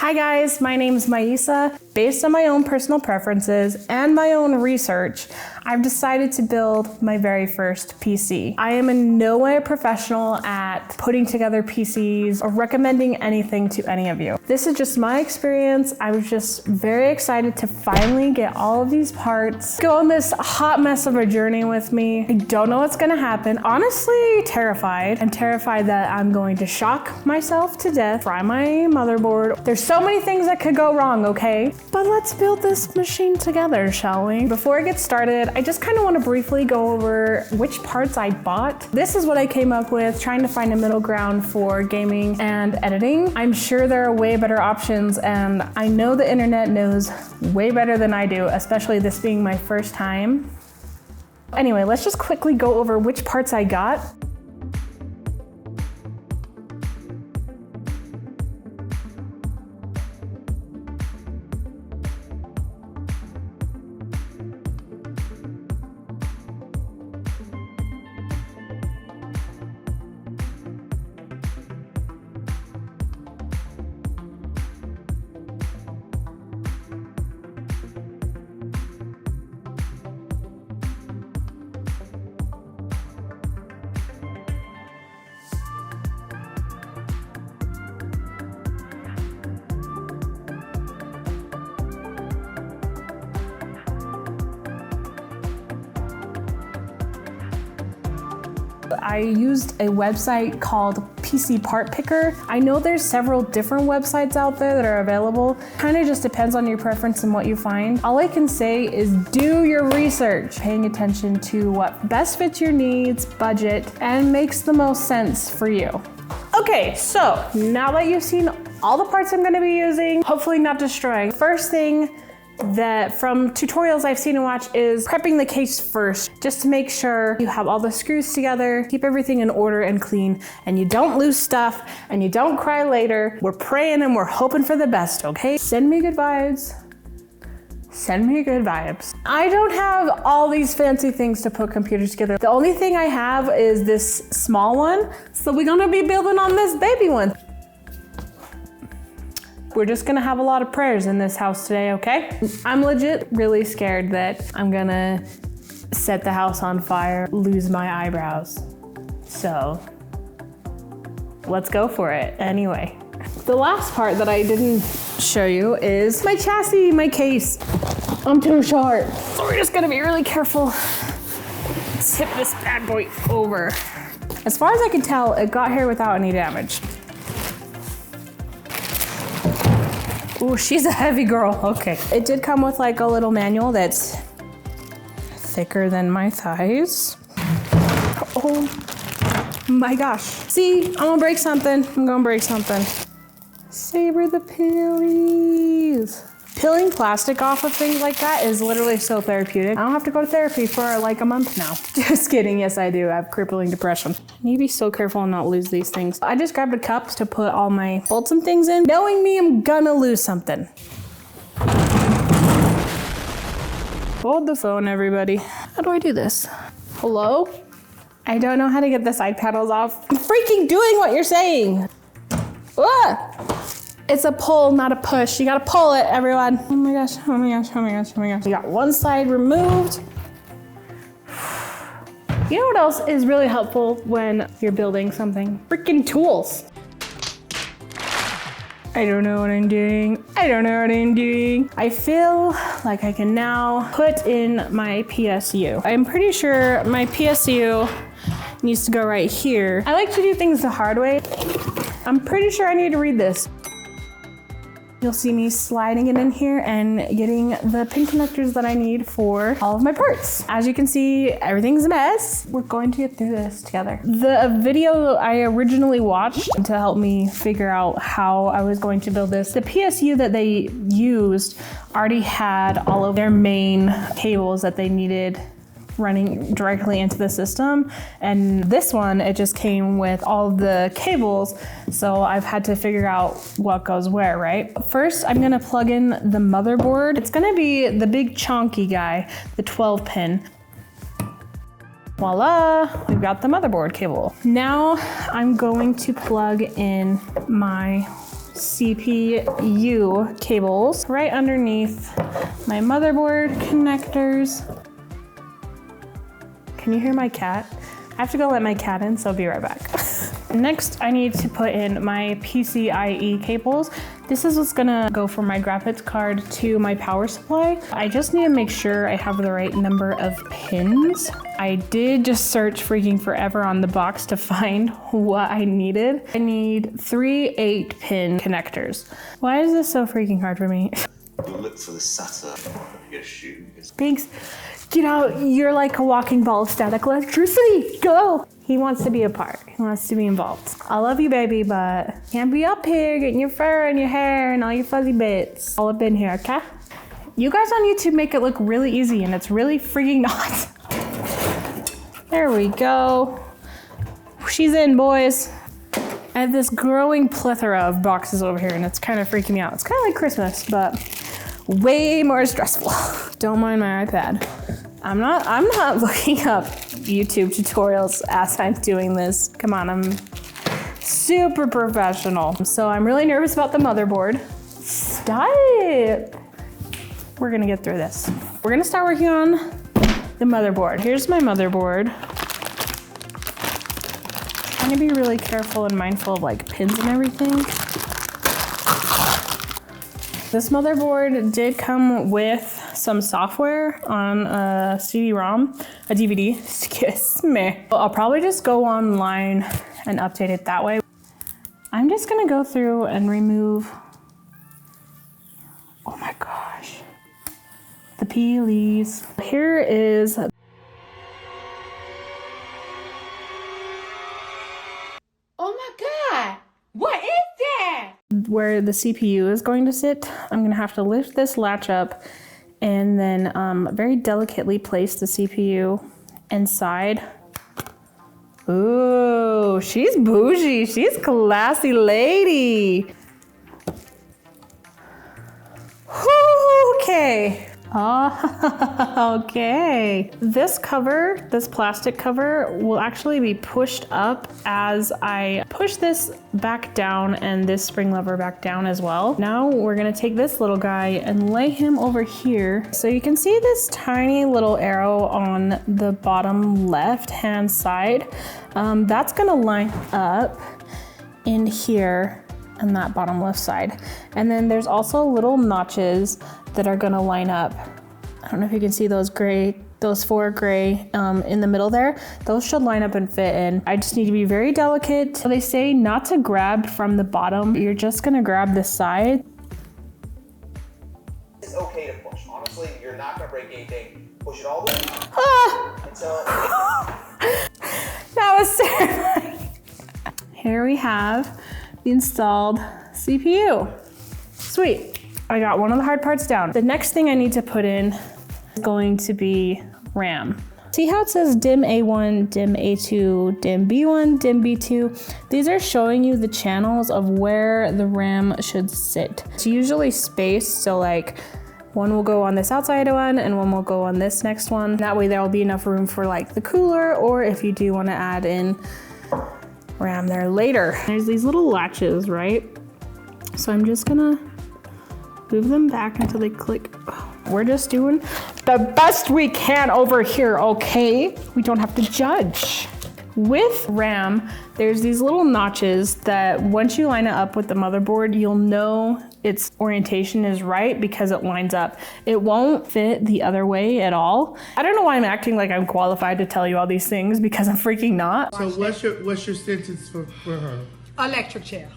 Hi guys, my name is Mayeesah. Based on my own personal preferences and my own research, I've decided to build my very first PC. I am in no way a professional at putting together PCs or recommending anything to any of you. This is just my experience. I was just very excited to finally get all of these parts, go on this hot mess of a journey with me. I don't know what's gonna happen. Honestly, terrified. I'm terrified that I'm going to shock myself to death, fry my motherboard. There's so many things that could go wrong, okay? But let's build this machine together, shall we? Before I get started, I just kind of want to briefly go over which parts I bought. This is what I came up with, trying to find a middle ground for gaming and editing. I'm sure there are way better options, and I know the internet knows way better than I do, especially this being my first time. Anyway, let's just quickly go over which parts I got. I used a website called PC Part Picker. I know there's several different websites out there that are available. Kind of just depends on your preference and what you find. All I can say is do your research, paying attention to what best fits your needs, budget, and makes the most sense for you. Okay, so now that you've seen all the parts I'm gonna be using, hopefully not destroying, first thing that from tutorials I've seen and watched is prepping the case first, just to make sure you have all the screws together, keep everything in order and clean, and you don't lose stuff, and you don't cry later. We're praying and we're hoping for the best, okay? Send me good vibes. Send me good vibes. I don't have all these fancy things to put computers together. The only thing I have is this small one, so we're gonna be building on this baby one. We're just gonna have a lot of prayers in this house today, okay? I'm legit really scared that I'm gonna set the house on fire, lose my eyebrows. So let's go for it anyway. The last part that I didn't show you is my chassis, my case. I'm too short. So we're just gonna be really careful. Tip this bad boy over. As far as I can tell, it got here without any damage. Ooh, she's a heavy girl, okay. It did come with like a little manual that's thicker than my thighs. Oh my gosh. See, I'm gonna break something. I'm gonna break something. Savor the pillies. Peeling plastic off of things like that is literally so therapeutic. I don't have to go to therapy for like a month now. Just kidding, yes I do. I have crippling depression. I need to be so careful and not lose these things. I just grabbed a cup to put all my bolts and things in. Knowing me, I'm gonna lose something. Hold the phone, everybody. How do I do this? Hello? I don't know how to get the side panels off. I'm freaking doing what you're saying. Ah! It's a pull, not a push. You gotta pull it, everyone. Oh my gosh, oh my gosh, oh my gosh, oh my gosh. We got one side removed. You know what else is really helpful when you're building something? Freaking tools. I don't know what I'm doing. I don't know what I'm doing. I feel like I can now put in my PSU. I'm pretty sure my PSU needs to go right here. I like to do things the hard way. I'm pretty sure I need to read this. You'll see me sliding it in here and getting the pin connectors that I need for all of my parts. As you can see, everything's a mess. We're going to get through this together. The video I originally watched to help me figure out how I was going to build this, the PSU that they used already had all of their main cables that they needed running directly into the system. And this one, it just came with all of the cables. So I've had to figure out what goes where, right? First, I'm gonna plug in the motherboard. It's gonna be the big chunky guy, the 12 pin. Voila, we've got the motherboard cable. Now I'm going to plug in my CPU cables right underneath my motherboard connectors. Can you hear my cat? I have to go let my cat in, so I'll be right back. Next, I need to put in my PCIe cables. This is what's gonna go from my graphics card to my power supply. I just need to make sure I have the right number of pins. I did just search freaking forever on the box to find what I needed. I need 3 8-pin connectors. Why is this so freaking hard for me? You'll look for the SATA if you get a shoe. Thanks. Get out, you're like a walking ball of static electricity, go! He wants to be a part, he wants to be involved. I love you, baby, but can't be up here getting your fur and your hair and all your fuzzy bits all up in here, okay? You guys on YouTube make it look really easy and it's really freaking not. There we go. She's in, boys. I have this growing plethora of boxes over here and it's kind of freaking me out. It's kind of like Christmas, but way more stressful. Don't mind my iPad. I'm not looking up YouTube tutorials as I'm doing this. Come on, I'm super professional. So I'm really nervous about the motherboard. Stop it. We're gonna get through this. We're gonna start working on the motherboard. Here's my motherboard. I'm gonna be really careful and mindful of like pins and everything. This motherboard did come with some software on a CD-ROM, a DVD, excuse me. I'll probably just go online and update it that way. I'm just gonna go through and remove, oh my gosh, the peelies. Here is where the CPU is going to sit. I'm gonna have to lift this latch up and then very delicately place the CPU inside. Ooh, she's bougie, she's classy lady. Okay. Oh, okay. This cover, this plastic cover, will actually be pushed up as I push this back down and this spring lever back down as well. Now we're gonna take this little guy and lay him over here. So you can see this tiny little arrow on the bottom left-hand side. That's gonna line up in here on that bottom left side. And then there's also little notches that are gonna line up. I don't know if you can see those gray, those 4 gray in the middle there. Those should line up and fit in. I just need to be very delicate. So they say not to grab from the bottom. You're just gonna grab the side. It's okay to push. Honestly, you're not gonna break anything. Push it all the way until that was terrifying. Here we have the installed CPU. Sweet. I got one of the hard parts down. The next thing I need to put in is going to be RAM. See how it says DIMM A1, DIMM A2, DIMM B1, DIMM B2? These are showing you the channels of where the RAM should sit. It's usually spaced, so like one will go on this outside one and one will go on this next one. That way there will be enough room for like the cooler, or if you do want to add in RAM there later. There's these little latches, right? So I'm just gonna move them back until they click. We're just doing the best we can over here, okay? We don't have to judge. With RAM, there's these little notches that once you line it up with the motherboard, you'll know its orientation is right because it lines up. It won't fit the other way at all. I don't know why I'm acting like I'm qualified to tell you all these things because I'm freaking not. So what's your sentence for her? Electric chair.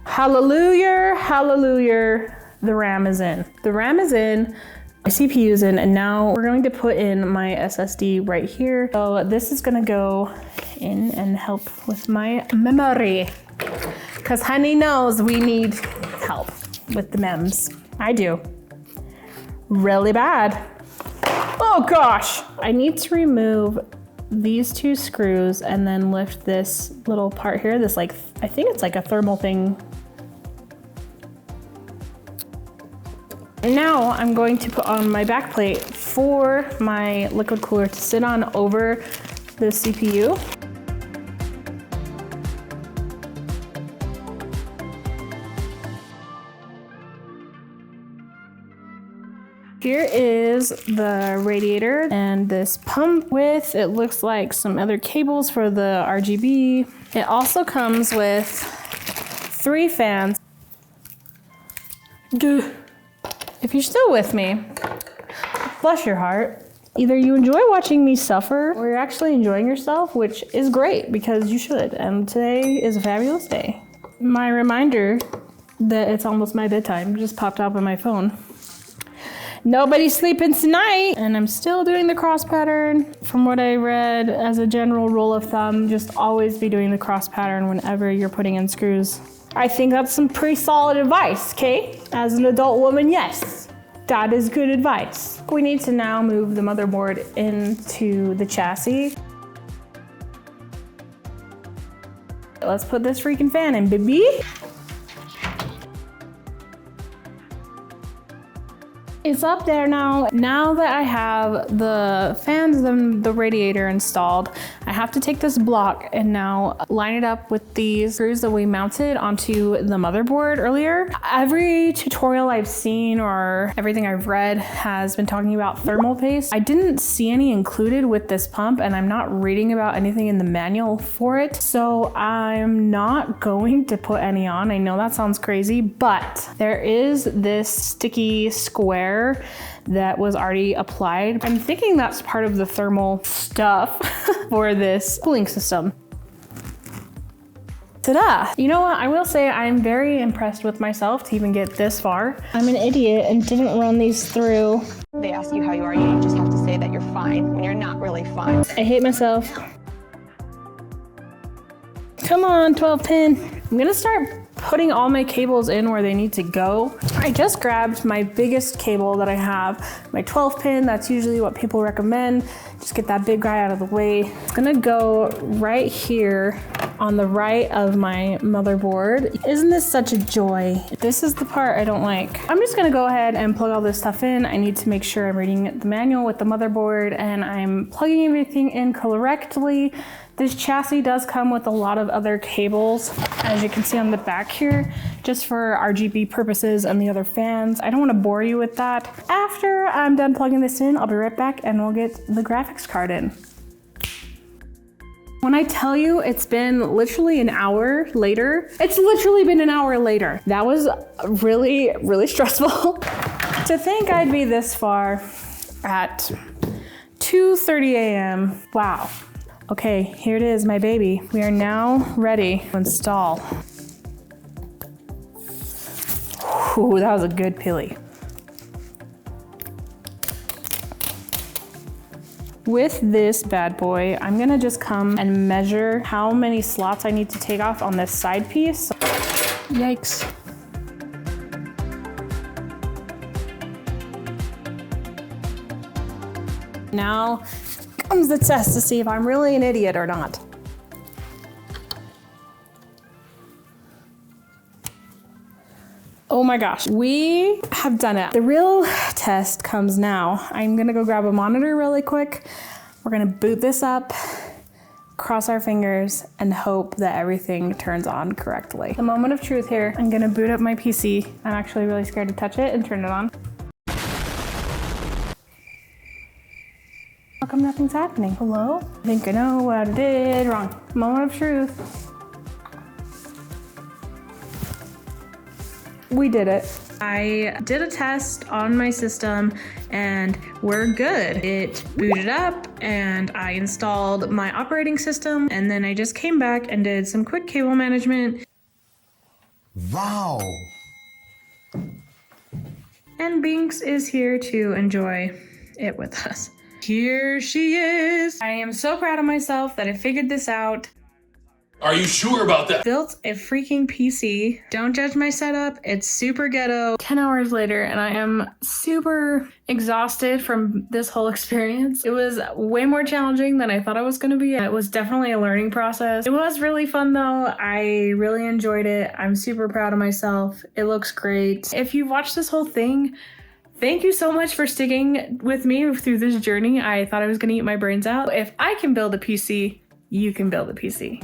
Hallelujah, hallelujah, the RAM is in. The RAM is in, my CPU is in, and now we're going to put in my SSD right here. So this is gonna go in and help with my memory. Cause honey knows we need help with the mems. I do, really bad. Oh gosh, I need to remove these 2 screws and then lift this little part here, this like, I think it's like a thermal thing. Now I'm going to put on my back plate for my liquid cooler to sit on over the CPU. Here is the radiator and this pump with, it looks like some other cables for the RGB. It also comes with 3 fans. If you're still with me, bless your heart. Either you enjoy watching me suffer or you're actually enjoying yourself, which is great because you should. And today is a fabulous day. My reminder that it's almost my bedtime just popped up on my phone. Nobody's sleeping tonight. And I'm still doing the cross pattern. From what I read, as a general rule of thumb, just always be doing the cross pattern whenever you're putting in screws. I think that's some pretty solid advice, okay? As an adult woman, yes, that is good advice. We need to now move the motherboard into the chassis. Let's put this freaking fan in, baby. It's up there now. Now that I have the fans and the radiator installed, I have to take this block and now line it up with these screws that we mounted onto the motherboard earlier. Every tutorial I've seen or everything I've read has been talking about thermal paste. I didn't see any included with this pump, and I'm not reading about anything in the manual for it. So I'm not going to put any on. I know that sounds crazy, but there is this sticky square that was already applied. I'm thinking that's part of the thermal stuff for this cooling system. Ta-da! You know what? I will say I'm very impressed with myself to even get this far. I'm an idiot and didn't run these through. They ask you how you are, you just have to say that you're fine when you're not really fine. I hate myself. Come on, 12 pin. I'm gonna start putting all my cables in where they need to go. I just grabbed my biggest cable that I have, my 12 pin. That's usually what people recommend. Just get that big guy out of the way. It's gonna go right here on the right of my motherboard. Isn't this such a joy? This is the part I don't like. I'm just gonna go ahead and plug all this stuff in. I need to make sure I'm reading the manual with the motherboard and I'm plugging everything in correctly. This chassis does come with a lot of other cables, as you can see on the back here, just for RGB purposes and the other fans. I don't want to bore you with that. After I'm done plugging this in, I'll be right back and we'll get the graphics card in. When I tell you it's been literally an hour later, it's literally been an hour later. That was really, really stressful. To think I'd be this far at 2:30 a.m. Wow. Okay, here it is, my baby. We are now ready to install. Ooh, that was a good pilly. With this bad boy, I'm gonna just come and measure how many slots I need to take off on this side piece. Yikes. Now comes the test to see if I'm really an idiot or not. Oh my gosh, we have done it. The real test comes now. I'm gonna go grab a monitor really quick. We're gonna boot this up, cross our fingers, and hope that everything turns on correctly. The moment of truth here. I'm gonna boot up my PC. I'm actually really scared to touch it and turn it on. How come nothing's happening? Hello? I think I know what I did wrong. Moment of truth. We did it. I did a test on my system and we're good. It booted up and I installed my operating system and then I just came back and did some quick cable management. Wow. And Binks is here to enjoy it with us. Here she is. I am so proud of myself that I figured this out. Are you sure about that? Built a freaking PC. Don't judge my setup. It's super ghetto. 10 hours later and I am super exhausted from this whole experience. It was way more challenging than I thought it was going to be. It was definitely a learning process. It was really fun though. I really enjoyed it. I'm super proud of myself. It looks great. If you've watched this whole thing, Thank you so much for sticking with me through this journey. I thought I was gonna eat my brains out. If I can build a PC, you can build a PC.